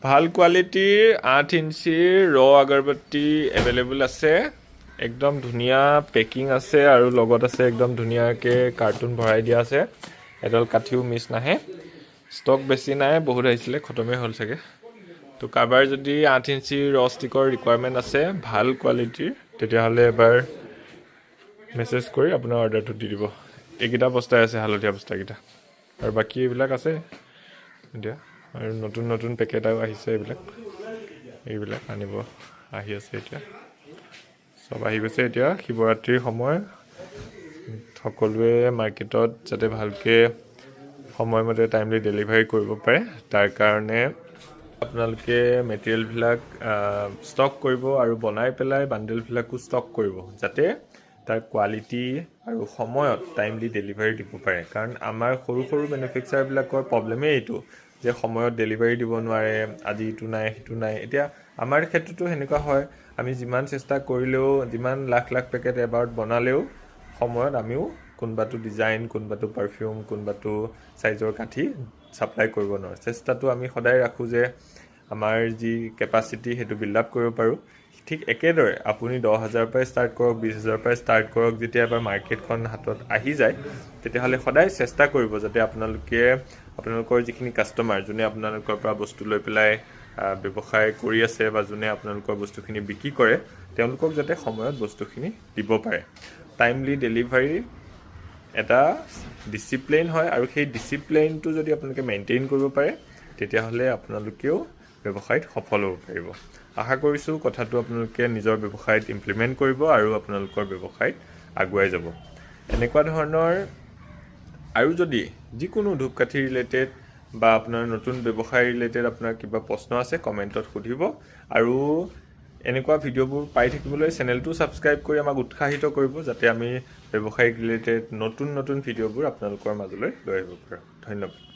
ভাল কোৱালিটিৰ 8 ইঞ্চিৰ ৰ আগৰবাতি এভেইলেবল আছে একদম ধুনীয়া পেকিং আছে আৰু লগত আছে একদম ধুনীয়াকৈ কাৰ্টুন ভৰাই দিয়া আছে এডাল কাঠিও মিছ নাহে ষ্টক বেছি নাই বহুত আহিছিলে খতমেই হ'ল চাগে তো কাৰোবাৰ যদি 8 ইঞ্চিৰ ৰ ষ্টিকৰ ৰিকুৱাৰমেণ্ট আছে ভাল কোৱালিটিৰ তেতিয়াহ'লে এবাৰ মেছেজ কৰি আপোনাৰ অৰ্ডাৰটো দি দিব এইকেইটা বস্তাই আছে হালধীয়া বস্তাকেইটা আৰু বাকী এইবিলাক আছে এতিয়া আৰু নতুন নতুন পেকেট আৰু আহিছে এইবিলাক আনিব আহি আছে এতিয়া সব আহি গৈছে এতিয়া শিৱৰাত্ৰিৰ সময় সকলোৱে মাৰ্কেটত যাতে ভালকৈ সময়মতে টাইমলি ডেলিভাৰী কৰিব পাৰে তাৰ কাৰণে আপোনালোকে মেটেৰিয়েলবিলাক ষ্টক কৰিব আৰু বনাই পেলাই বান্ডেলবিলাকো ষ্টক কৰিব যাতে তাৰ কোৱালিটি আৰু সময়ত টাইমলি ডেলিভাৰী দিব পাৰে কাৰণ আমাৰ সৰু সৰু মেনুফেকচাৰবিলাকৰ প্ৰব্লেমেই এইটো যে সময়ত ডেলিভাৰী দিব নোৱাৰে আজি ইটো নাই সিটো নাই এতিয়া আমাৰ ক্ষেত্ৰতো সেনেকুৱা হয় আমি যিমান চেষ্টা কৰিলেও যিমান লাখ লাখ পেকেট এবাৰত বনালেও সময়ত আমিও কোনোবাটো ডিজাইন কোনোবাটো পাৰফিউম কোনোবাটো সাইজৰ কাঠি সাপ্লাই কৰিব নোৱাৰো চেষ্টাটো আমি সদায় ৰাখো যে আমাৰ যি কেপাসিটি হেতু বিল্ড আপ কৰিব পাৰো ঠিক একেদৰে আপুনি 10,000 পৰা ষ্টাৰ্ট কৰক 20,000 পৰা ষ্টাৰ্ট কৰক যেতিয়া এবাৰ মাৰ্কেটখন হাতত আহি যায় তেতিয়াহ'লে সদায় চেষ্টা কৰিব যাতে আপোনালোকৰ যিখিনি কাস্টমাৰ যোনে আপোনালোকৰ পৰা বস্তু লৈ পেলাই ব্যৱসায় কৰি আছে বা যোনে আপোনালোকৰ বস্তুখিনি বিক্ৰী কৰে তেওঁলোকক যাতে সময়ত বস্তুখিনি দিব পাৰে টাইমলি ডেলিভাৰী এটা ডিসিপ্লিন হয় আৰু সেই ডিসিপ্লিনটো যদি আপোনালোকে মেইনটেইন কৰিব পাৰে তেতিয়াহ'লে আপোনালোকেও ব্যৱসায়ত সফল হ'ব পাৰিব আশা কৰিছোঁ কথাটো আপোনালোকে নিজৰ ব্যৱসায়ত ইমপ্লিমেন্ট কৰিব আৰু আপোনালোকৰ ব্যৱসায়ত আগুৱাই যাব এনেকুৱা ধৰণৰ আৰু যদি যিকোনো ধূপকাঠি ৰিলেটেড বা আপোনাৰ নতুন ব্যৱসায় ৰিলেটেড আপোনাৰ কিবা প্ৰশ্ন আছে কমেন্টত সুধিব আৰু এনেকুৱা ভিডিঅ'বোৰ পাই থাকিবলৈ চেনেলটো সাবস্ক্ৰাইব কৰি আমাক উৎসাহিত কৰিব যাতে আমি ব্যৱসায়িক ৰিলেটেড নতুন ভিডিঅ'বোৰ আপোনালোকৰ মাজলৈ লৈ আহিব পাৰোঁ ধন্যবাদ